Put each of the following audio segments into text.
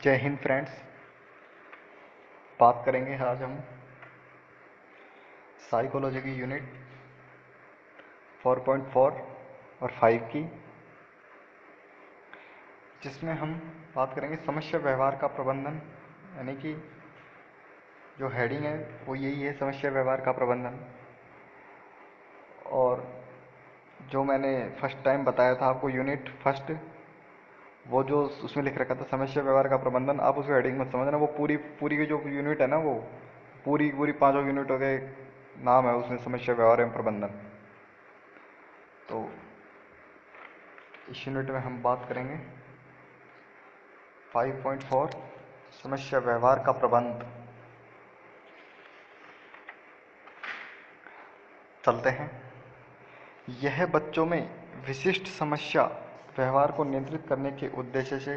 जय हिंद फ्रेंड्स। बात करेंगे आज हम साइकोलॉजी की यूनिट 4.4 और 5 की, जिसमें हम बात करेंगे समस्या व्यवहार का प्रबंधन। यानी कि जो हेडिंग है वो यही है, समस्या व्यवहार का प्रबंधन। और जो मैंने फर्स्ट टाइम बताया था आपको यूनिट फर्स्ट, वो जो उसमें लिख रखा था समस्या व्यवहार का प्रबंधन, आप उसको हेडिंग मत समझना। वो पूरी पूरी की जो यूनिट है ना, वो पूरी पूरी 5 यूनिटों के नाम है उसमें, समस्या व्यवहार एवं प्रबंधन। तो इस यूनिट में हम बात करेंगे 5.4 समस्या व्यवहार का प्रबंध। चलते हैं। यह बच्चों में विशिष्ट समस्या व्यवहार को नियंत्रित करने के उद्देश्य से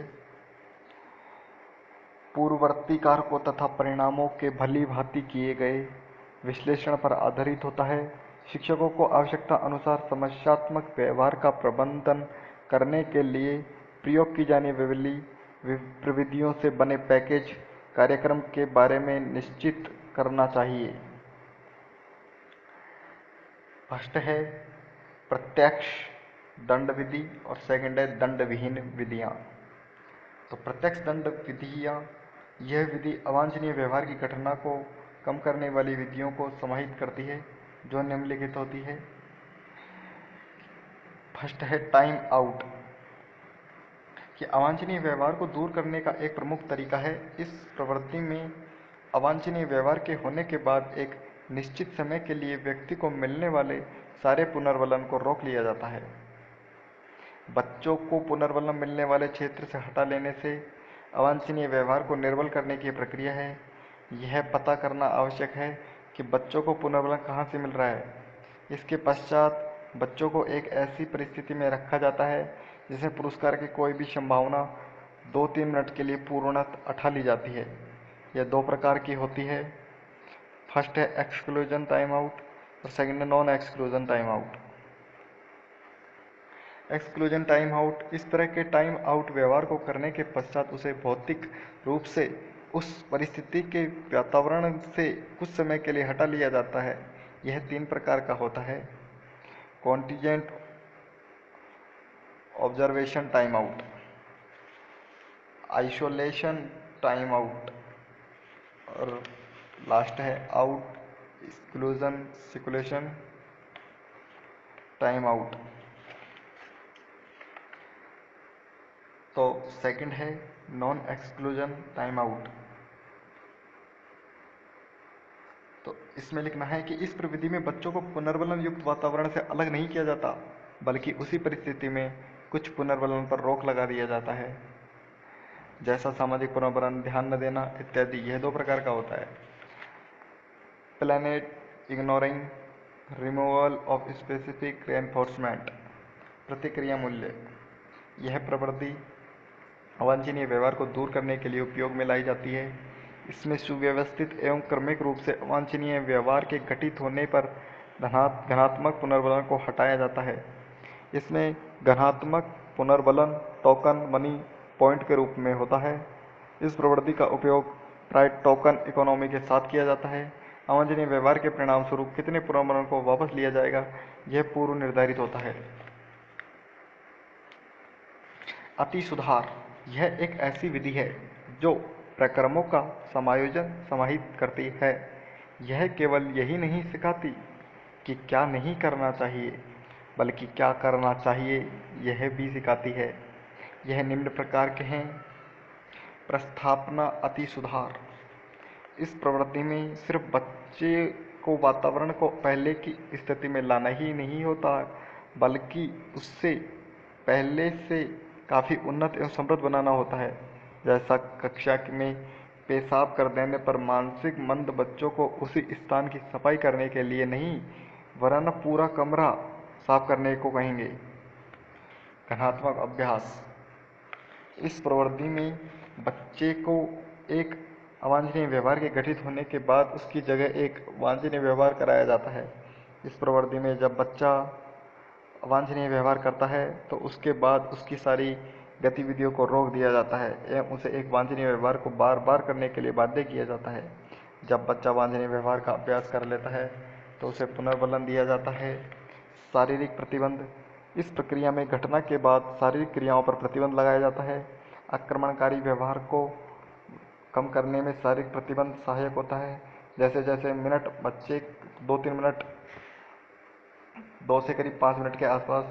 पूर्ववर्ती कारकों तथा परिणामों के भली भांति किए गए विश्लेषण पर आधारित होता है। शिक्षकों को आवश्यकता अनुसार समस्यात्मक व्यवहार का प्रबंधन करने के लिए प्रयोग की जाने वाली प्रविधियों से बने पैकेज कार्यक्रम के बारे में निश्चित करना चाहिए। फर्स्ट है प्रत्यक्ष दंड विधि और सेकंड है दंड विहीन विधियां। तो प्रत्यक्ष दंड विधियां, यह विधि अवांछनीय व्यवहार की घटना को कम करने वाली विधियों को समाहित करती है, जो निम्नलिखित होती है। फर्स्ट है टाइम आउट, कि अवांछनीय व्यवहार को दूर करने का एक प्रमुख तरीका है। इस प्रवृत्ति में अवांछनीय व्यवहार के होने के बाद एक निश्चित समय के लिए व्यक्ति को मिलने वाले सारे पुनर्वलन को रोक लिया जाता है। बच्चों को पुनर्वलन मिलने वाले क्षेत्र से हटा लेने से अवांछनीय व्यवहार को निर्बल करने की प्रक्रिया है। यह पता करना आवश्यक है कि बच्चों को पुनर्वलन कहाँ से मिल रहा है। इसके पश्चात बच्चों को एक ऐसी परिस्थिति में रखा जाता है जिसमें पुरस्कार की कोई भी संभावना 2-3 मिनट के लिए पूर्णतः हटा ली जाती है। यह 2 प्रकार की होती है। फर्स्ट है एक्सक्लूजन टाइम आउट और सेकंड है non exclusion time out. Exclusion time out, इस तरह के टाइम आउट व्यवहार को करने के पश्चात उसे भौतिक रूप से उस परिस्थिति के वातावरण से कुछ समय के लिए हटा लिया जाता है। यह 3 प्रकार का होता है। Contingent observation time out, isolation time out और लास्ट है आउट एक्सक्लूजन सिकुलेशन टाइम आउट। तो सेकंड है नॉन एक्सक्लूजन टाइम आउट। तो इसमें लिखना है कि इस प्रविधि में बच्चों को पुनर्वलन युक्त वातावरण से अलग नहीं किया जाता, बल्कि उसी परिस्थिति में कुछ पुनर्वलन पर रोक लगा दिया जाता है, जैसा सामाजिक पुनर्वलन, ध्यान न देना इत्यादि। यह 2 प्रकार का होता है। Planet ignoring, removal of specific reinforcement, प्रतिक्रिया मूल्य। यह प्रवृत्ति अवांछनीय व्यवहार को दूर करने के लिए उपयोग में लाई जाती है। इसमें सुव्यवस्थित एवं क्रमिक रूप से अवांछनीय व्यवहार के घटित होने पर घनात्मक पुनर्वलन को हटाया जाता है। इसमें घनात्मक पुनर्वलन टोकन मनी पॉइंट के रूप में होता है। इस प्रवृत्ति का उपयोग प्राय टोकन इकोनॉमी के साथ किया जाता है। अवांछनीय व्यवहार के परिणाम स्वरूप कितने पुनर्वलन को वापस लिया जाएगा, यह पूर्व निर्धारित होता है। अति सुधार, यह एक ऐसी विधि है जो प्रक्रमों का समायोजन समाहित करती है। यह केवल यही नहीं सिखाती कि क्या नहीं करना चाहिए, बल्कि क्या करना चाहिए यह भी सिखाती है। यह निम्न प्रकार के हैं। प्रस्थापना अति सुधार, इस प्रवृत्ति में सिर्फ बच्चे को वातावरण को पहले की स्थिति में लाना ही नहीं होता, बल्कि उससे पहले से काफ़ी उन्नत एवं समृद्ध बनाना होता है। जैसा कक्षा में पेशाब कर देने पर मानसिक मंद बच्चों को उसी स्थान की सफाई करने के लिए नहीं, वरन पूरा कमरा साफ करने को कहेंगे। घनात्मक अभ्यास, इस प्रवृत्ति में बच्चे को एक अवांछनीय व्यवहार के घटित होने के बाद उसकी जगह एक वांछनीय व्यवहार कराया जाता है। इस प्रवृत्ति में जब बच्चा अवांछनीय व्यवहार करता है तो उसके बाद उसकी सारी गतिविधियों को रोक दिया जाता है एवं उसे एक वांछनीय व्यवहार को बार बार करने के लिए बाध्य किया जाता है। जब बच्चा वांछनीय व्यवहार का अभ्यास कर लेता है तो उसे पुनर्बलन दिया जाता है। शारीरिक प्रतिबंध, इस प्रक्रिया में घटना के बाद शारीरिक क्रियाओं पर प्रतिबंध लगाया जाता है। आक्रमणकारी व्यवहार को कम करने में शारीरिक प्रतिबंध सहायक होता है। जैसे जैसे मिनट बच्चे 2-3 मिनट 2 से करीब 5 मिनट के आसपास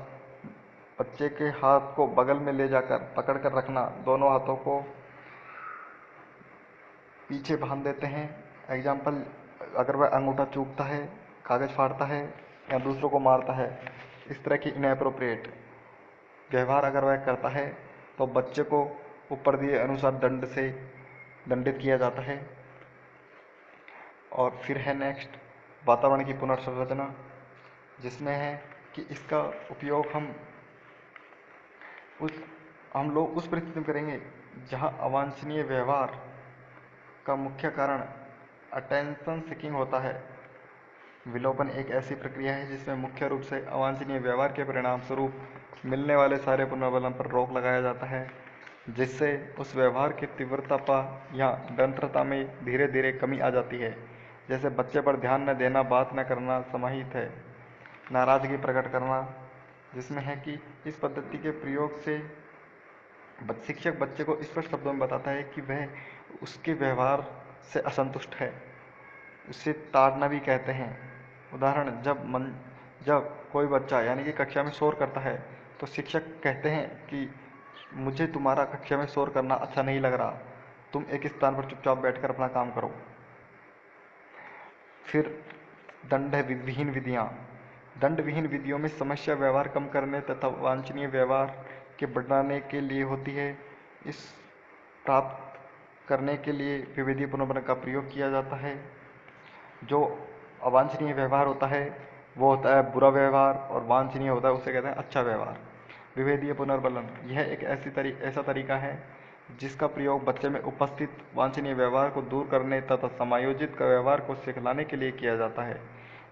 बच्चे के हाथ को बगल में ले जाकर पकड़ कर रखना, दोनों हाथों को पीछे बांध देते हैं। एग्जाम्पल, अगर वह अंगूठा चूकता है, कागज फाड़ता है या दूसरों को मारता है, इस तरह की इनएप्रोप्रिएट व्यवहार अगर वह करता है तो बच्चे को ऊपर दिए अनुसार दंड से दंडित किया जाता है। और फिर है नेक्स्ट वातावरण की पुनर्संरचना, जिसमें है कि इसका उपयोग हम लोग उस परिस्थिति में करेंगे जहां अवांछनीय व्यवहार का मुख्य कारण अटेंशन सीकिंग होता है। विलोपन एक ऐसी प्रक्रिया है जिसमें मुख्य रूप से अवांछनीय व्यवहार के परिणाम स्वरूप मिलने वाले सारे पुनर्बलन पर रोक लगाया जाता है, जिससे उस व्यवहार की तीव्रता या निरंतरता में धीरे धीरे कमी आ जाती है। जैसे बच्चे पर ध्यान न देना, बात न करना समाहित है। नाराजगी प्रकट करना, जिसमें है कि इस पद्धति के प्रयोग से शिक्षक बच्चे को स्पष्ट शब्दों में बताता है कि वह उसके व्यवहार से असंतुष्ट है। उसे ताड़ना भी कहते हैं। उदाहरण, जब कोई बच्चा यानी कि कक्षा में शोर करता है तो शिक्षक कहते हैं कि मुझे तुम्हारा कक्षा में शोर करना अच्छा नहीं लग रहा, तुम एक स्थान पर चुपचाप बैठकर अपना काम करो। फिर दंड विहीन विधियाँ। दंड विहीन विधियों में समस्या व्यवहार कम करने तथा वांछनीय व्यवहार के बढ़ाने के लिए होती है। इस प्राप्त करने के लिए विभेदीय पुनर्बलन का प्रयोग किया जाता है। जो अवांछनीय व्यवहार होता है वो होता है बुरा व्यवहार, और वांछनीय होता है उसे कहते हैं अच्छा व्यवहार। विभेदीय पुनर्बलन यह एक ऐसा तरीका है जिसका प्रयोग बच्चे में उपस्थित वांछनीय व्यवहार को दूर करने तथा समायोजित व्यवहार को सिखलाने के लिए किया जाता है।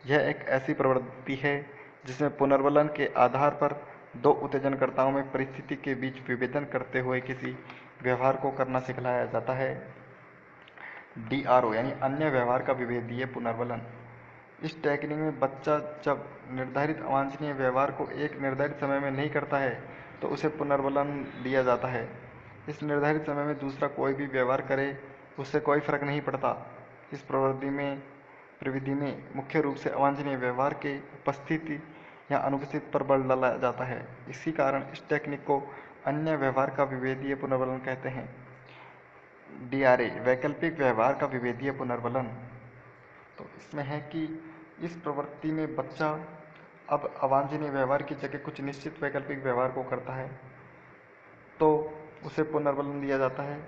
यह एक ऐसी प्रवृत्ति है जिसमें पुनर्बलन के आधार पर दो उत्तेजनकर्ताओं में परिस्थिति के बीच विभेदन करते हुए किसी व्यवहार को करना सिखलाया जाता है। DRO यानी अन्य व्यवहार का विभेदीय पुनर्बलन। इस टेक्निक में बच्चा जब निर्धारित अवांछनीय व्यवहार को एक निर्धारित समय में नहीं करता है तो उसे पुनर्बलन दिया जाता है। इस निर्धारित समय में दूसरा कोई भी व्यवहार करे उससे कोई फर्क नहीं पड़ता। इस प्रविधि में मुख्य रूप से अवांछनीय व्यवहार के उपस्थिति या अनुपस्थिति पर बल डाला जाता है। इसी कारण इस टेक्निक को अन्य व्यवहार का विभेदीय पुनर्बलन कहते हैं। DRA वैकल्पिक व्यवहार का विभेदीय पुनर्बलन। तो इसमें है कि इस प्रवृत्ति में बच्चा अब अवांछनीय व्यवहार की जगह कुछ निश्चित वैकल्पिक व्यवहार को करता है तो उसे पुनर्बलन दिया जाता है।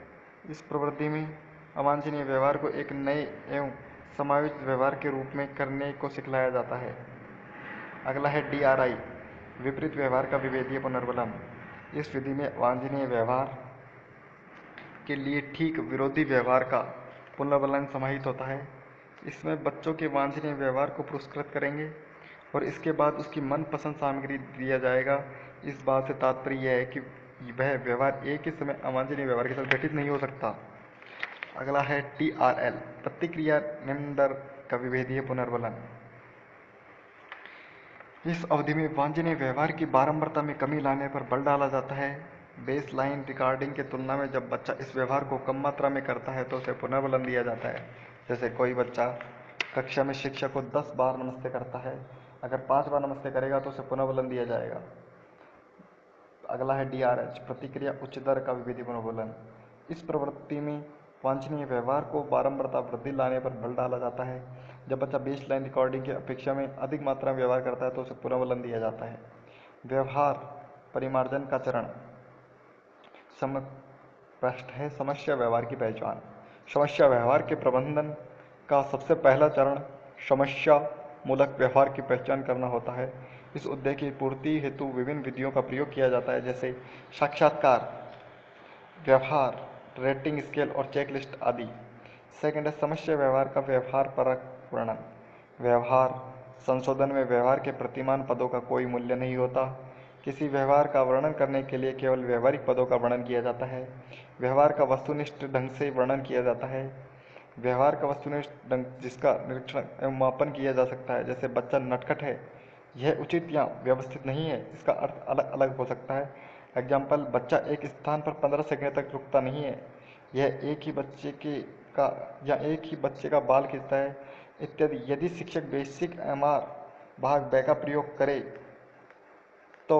इस प्रवृत्ति में अवांछनीय व्यवहार को एक नए एवं समायोजित व्यवहार के रूप में करने को सिखलाया जाता है। अगला है DRI विपरीत व्यवहार का विभेदीय पुनर्बलन। इस विधि में अवांछनीय व्यवहार के लिए ठीक विरोधी व्यवहार का पुनर्बलन समाहित होता है। इसमें बच्चों के वांछनीय व्यवहार को पुरस्कृत करेंगे और इसके बाद उसकी मनपसंद सामग्री दिया जाएगा। इस बात से तात्पर्य यह है कि वह व्यवहार एक ही समय अवांछनीय व्यवहार के साथ घटित नहीं हो सकता। अगला है TRL प्रतिक्रिया निम्न का विभेदीय पुनर्बलन। इस अवधि में वांछनीय व्यवहार की बारंबारता में कमी लाने पर बल डाला जाता है। बेस लाइन रिकॉर्डिंग की तुलना में जब बच्चा इस व्यवहार को कम मात्रा में करता है तो उसे पुनर्बलन दिया जाता है। जैसे कोई बच्चा कक्षा में शिक्षक को 10 बार नमस्ते करता है, अगर 5 बार नमस्ते करेगा तो उसे पुनर्बलन दिया जाएगा। अगला है DRH प्रतिक्रिया उच्च दर का विभेदीय पुनर्बलन। इस प्रवृत्ति में वांछनीय व्यवहार को बारंबारता वृद्धि लाने पर बल डाला जाता है। जब बच्चा बेस लाइन रिकॉर्डिंग की अपेक्षा में अधिक मात्रा में व्यवहार करता है तो उसे पुनर्बलन दिया जाता है। व्यवहार परिमार्जन का चरण। प्रश्न है समस्या व्यवहार की पहचान। समस्या व्यवहार के प्रबंधन का सबसे पहला चरण समस्या मूलक व्यवहार की पहचान करना होता है। इस उद्देश्य की पूर्ति हेतु विभिन्न विधियों का प्रयोग किया जाता है, जैसे साक्षात्कार, व्यवहार, रेटिंग स्केल और चेकलिस्ट आदि। सेकंड है समस्या व्यवहार का व्यवहार परक वर्णन। व्यवहार संशोधन में व्यवहार के प्रतिमान पदों का कोई मूल्य नहीं होता। किसी व्यवहार का वर्णन करने के लिए केवल व्यवहारिक पदों का वर्णन किया जाता है। व्यवहार का वस्तुनिष्ठ ढंग से वर्णन किया जाता है। व्यवहार का वस्तुनिष्ठ ढंग जिसका निरीक्षण एवं मापन किया जा सकता है, जैसे बच्चा नटखट है, यह उचित या व्यवस्थित नहीं है, इसका अर्थ अलग अलग हो सकता है। एग्जाम्पल, बच्चा एक स्थान पर 15 सेकंड तक रुकता नहीं है, यह एक ही बच्चे का बाल खींचता है, इत्यादि। यदि शिक्षक बेसिक एमआर भाग ब का प्रयोग करे तो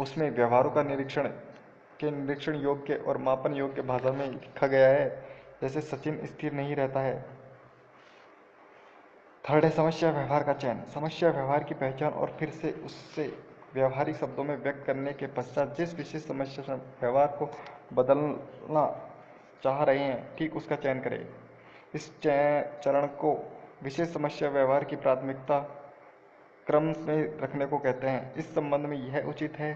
उसमें व्यवहारों का निरीक्षण योग्य और मापन योग्य भाषा में लिखा गया है, जैसे सचिन स्थिर नहीं रहता है। थर्ड है समस्या व्यवहार का चयन। समस्या व्यवहार की पहचान और फिर से उससे व्यवहारिक शब्दों में व्यक्त करने के पश्चात जिस विशेष समस्या व्यवहार को बदलना चाह रहे हैं, ठीक उसका चयन करें। इस चरण को विशेष समस्या व्यवहार की प्राथमिकता क्रम में रखने को कहते हैं। इस संबंध में यह उचित है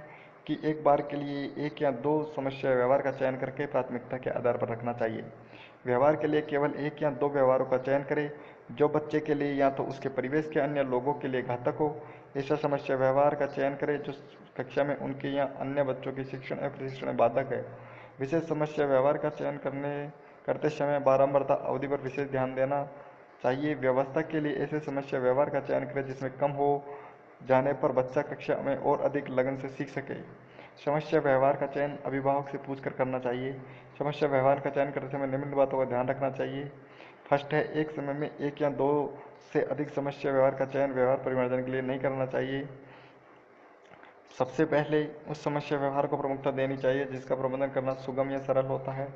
कि एक बार के लिए एक या दो समस्या व्यवहार का चयन करके प्राथमिकता के आधार पर रखना चाहिए। व्यवहार के लिए केवल एक या दो व्यवहारों का चयन करें जो बच्चे के लिए या तो उसके परिवेश के अन्य लोगों के लिए घातक हो। ऐसा समस्या व्यवहार का चयन करें जो कक्षा में उनके या अन्य बच्चों के शिक्षण और प्रशिक्षण में बाधक है। विशेष समस्या व्यवहार का चयन करते समय बारंबारता अवधि पर विशेष ध्यान देना चाहिए। व्यवस्था के लिए ऐसे समस्या व्यवहार का चयन करें जिसमें कम हो जाने पर बच्चा कक्षा में और अधिक लगन से सीख सके। समस्या व्यवहार का चयन अभिभावक से पूछकर करना चाहिए। समस्या व्यवहार का चयन करते समय निम्न बातों का ध्यान रखना चाहिए। फर्स्ट है, एक समय में एक या दो से अधिक समस्या व्यवहार का चयन व्यवहार परिवर्तन के लिए नहीं करना चाहिए। सबसे पहले उस समस्या व्यवहार को प्रमुखता देनी चाहिए जिसका प्रबंधन करना सुगम या सरल होता है।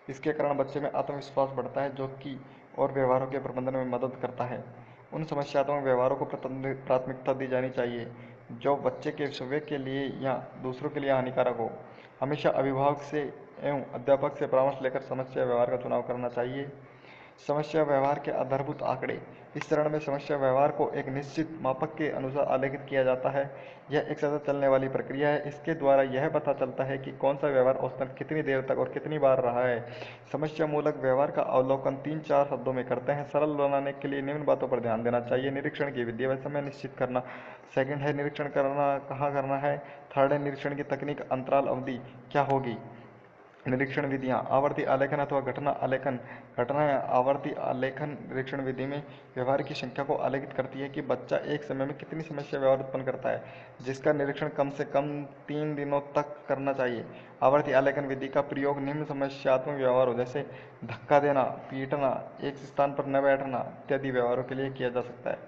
इसके कारण बच्चे में आत्मविश्वास बढ़ता है जो कि और व्यवहारों के प्रबंधन में मदद करता है। उन समस्यात्मक व्यवहारों को प्राथमिकता दी जानी चाहिए जो बच्चे के स्वयं के लिए या दूसरों के लिए हानिकारक हो। हमेशा अभिभावक से एवं अध्यापक से परामर्श लेकर समस्या व्यवहार का चुनाव करना चाहिए। समस्या व्यवहार के आधारभूत आंकड़े। इस चरण में समस्या व्यवहार को एक निश्चित मापक के अनुसार आलेखित किया जाता है। यह एक सतत चलने वाली प्रक्रिया है। इसके द्वारा यह पता चलता है कि कौन सा व्यवहार औसतन कितनी देर तक और कितनी बार रहा है। समस्या मूलक व्यवहार का अवलोकन 3-4 शब्दों में करते हैं। सरल बनाने के लिए निम्न बातों पर ध्यान देना चाहिए। निरीक्षण की विधि व समय निश्चित करना। सेकंड है निरीक्षण करना कहाँ करना है। थर्ड है निरीक्षण की तकनीक, अंतराल अवधि क्या होगी। निरीक्षण विधियां, आवर्ती आलेखन अथवा घटना आलेखन। घटना या आवर्ती आलेखन निरीक्षण विधि में व्यवहार की संख्या को आलेखित करती है कि बच्चा एक समय में कितनी समस्या व्यवहार उत्पन्न करता है, जिसका निरीक्षण कम से कम 3 दिनों तक करना चाहिए। आवर्ती आलेखन विधि का प्रयोग निम्न समस्यात्मक व्यवहार हो जैसे धक्का देना, पीटना, एक स्थान पर न बैठना इत्यादि व्यवहारों के लिए किया जा सकता है।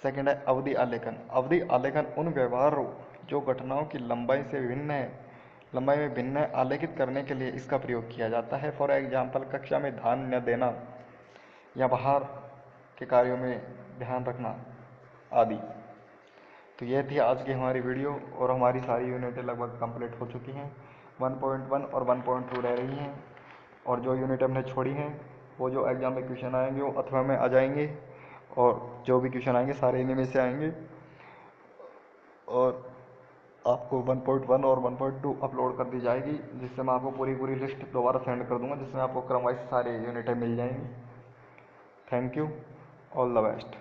सेकंड है अवधि आलेखन। अवधि आलेखन उन व्यवहारों जो घटनाओं की लंबाई में भिन्न है, आलेखित करने के लिए इसका प्रयोग किया जाता है। फॉर एग्जाम्पल, कक्षा में ध्यान न देना या बाहर के कार्यों में ध्यान रखना आदि। तो यह थी आज की हमारी वीडियो और हमारी सारी यूनिटें लगभग कंप्लीट हो चुकी हैं। 1.1 और 1.2 रह रही हैं और जो यूनिट हमने छोड़ी हैं वो जो एग्जाम में क्वेश्चन आएंगे वो अथवा में आ जाएंगे और जो भी क्वेश्चन आएंगे सारे इन्हीं में से आएंगे और आपको 1.1 और 1.2 अपलोड कर दी जाएगी, जिससे मैं आपको पूरी लिस्ट दोबारा सेंड कर दूंगा जिसमें आपको क्रम वाइज सारे यूनिटें मिल जाएंगी। Thank you, all the best.